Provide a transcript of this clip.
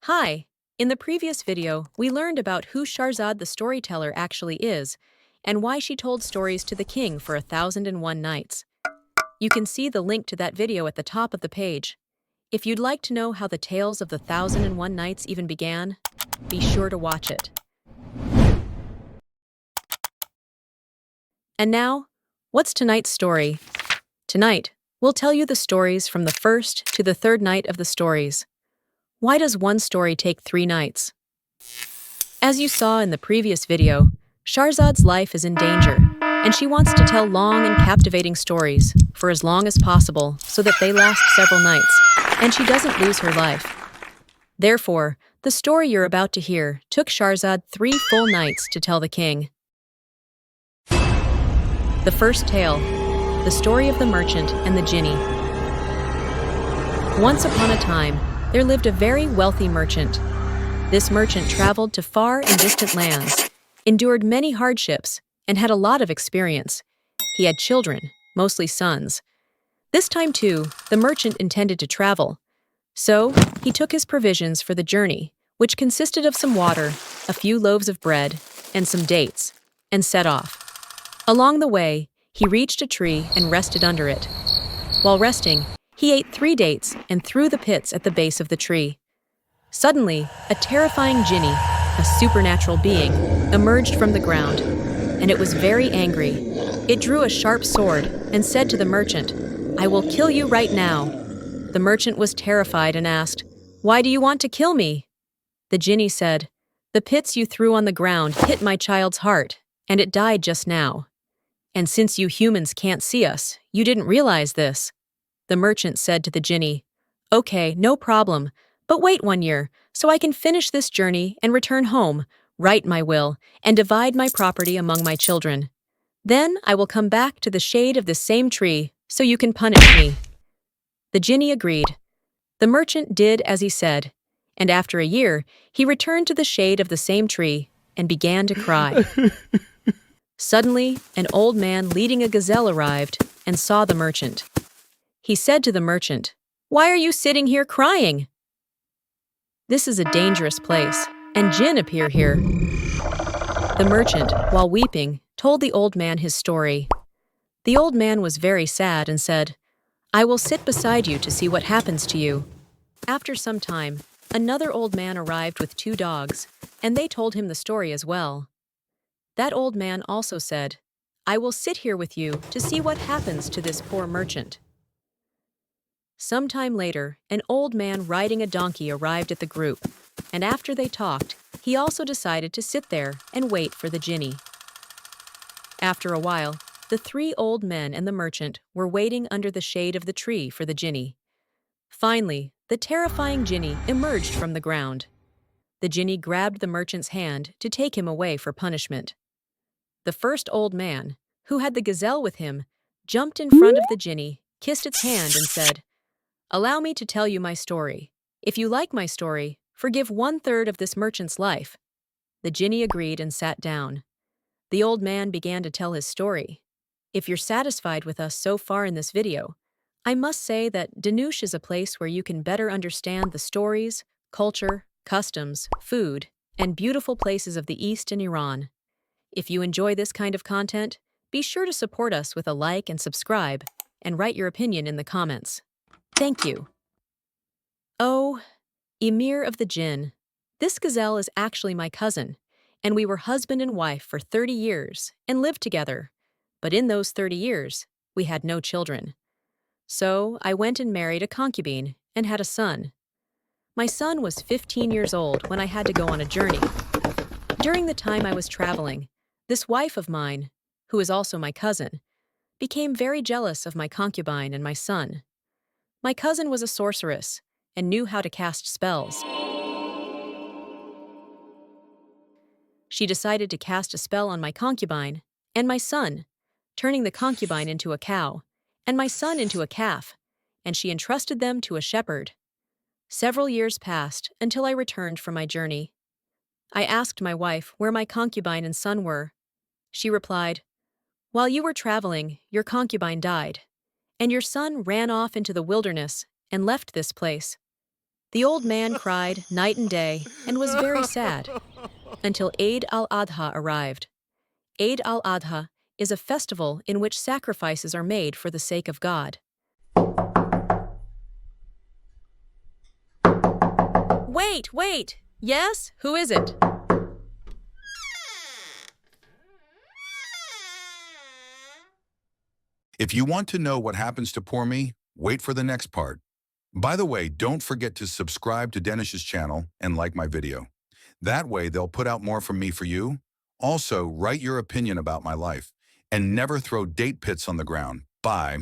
Hi! In the previous video, we learned about who Shahrazad the storyteller actually is, and why she told stories to the king for 1001 nights. You can see the link to that video at the top of the page. If you'd like to know how the tales of the 1001 Nights even began, be sure to watch it. And now, what's tonight's story? Tonight, we'll tell you the stories from the first to the third night of the stories. Why does one story take 3 nights? As you saw in the previous video, Shahrazad's life is in danger, and she wants to tell long and captivating stories for as long as possible so that they last several nights, and she doesn't lose her life. Therefore, the story you're about to hear took Shahrazad 3 full nights to tell the king. The first tale, the story of the merchant and the Jinni. Once upon a time, there lived a very wealthy merchant. This merchant traveled to far and distant lands, endured many hardships, and had a lot of experience. He had children, mostly sons. This time too, the merchant intended to travel. So, he took his provisions for the journey, which consisted of some water, a few loaves of bread, and some dates, and set off. Along the way, he reached a tree and rested under it. While resting, he ate 3 dates and threw the pits at the base of the tree. Suddenly, a terrifying Jinni, a supernatural being, emerged from the ground, and it was very angry. It drew a sharp sword and said to the merchant, "I will kill you right now." The merchant was terrified and asked, "Why do you want to kill me?" The Jinni said, "The pits you threw on the ground hit my child's heart, and it died just now. And since you humans can't see us, you didn't realize this." The merchant said to the Jinni, "Okay, no problem, but wait 1 year, so I can finish this journey and return home, write my will, and divide my property among my children. Then I will come back to the shade of this same tree, so you can punish me." The Jinni agreed. The merchant did as he said, and after a year, he returned to the shade of the same tree and began to cry. Suddenly, an old man leading a gazelle arrived and saw the merchant. He said to the merchant, "Why are you sitting here crying? This is a dangerous place, and jinn appear here." The merchant, while weeping, told the old man his story. The old man was very sad and said, "I will sit beside you to see what happens to you." After some time, another old man arrived with 2 dogs, and they told him the story as well. That old man also said, "I will sit here with you to see what happens to this poor merchant." Some time later, an old man riding a donkey arrived at the group, and after they talked, he also decided to sit there and wait for the Jinni. After a while, the 3 old men and the merchant were waiting under the shade of the tree for the Jinni. Finally, the terrifying Jinni emerged from the ground. The Jinni grabbed the merchant's hand to take him away for punishment. The first old man, who had the gazelle with him, jumped in front of the Jinni, kissed its hand, and said, "Allow me to tell you my story. If you like my story, forgive 1/3 of this merchant's life." The Jinni agreed and sat down. The old man began to tell his story. If you're satisfied with us so far in this video, I must say that Danush is a place where you can better understand the stories, culture, customs, food, and beautiful places of the East and Iran. If you enjoy this kind of content, be sure to support us with a like and subscribe, and write your opinion in the comments. Thank you. Oh, Emir of the Jinn. This gazelle is actually my cousin, and we were husband and wife for 30 years and lived together. But in those 30 years, we had no children. So I went and married a concubine and had a son. My son was 15 years old when I had to go on a journey. During the time I was traveling, this wife of mine, who is also my cousin, became very jealous of my concubine and my son. My cousin was a sorceress and knew how to cast spells. She decided to cast a spell on my concubine and my son, turning the concubine into a cow and my son into a calf, and she entrusted them to a shepherd. Several years passed until I returned from my journey. I asked my wife where my concubine and son were. She replied, "While you were traveling, your concubine died, and your son ran off into the wilderness and left this place." The old man cried night and day and was very sad until Eid al-Adha arrived. Eid al-Adha is a festival in which sacrifices are made for the sake of God. Wait, wait! Yes? Who is it? If you want to know what happens to poor me, wait for the next part. By the way, don't forget to subscribe to Denish's channel and like my video. That way they'll put out more from me for you. Also, write your opinion about my life and never throw date pits on the ground. Bye.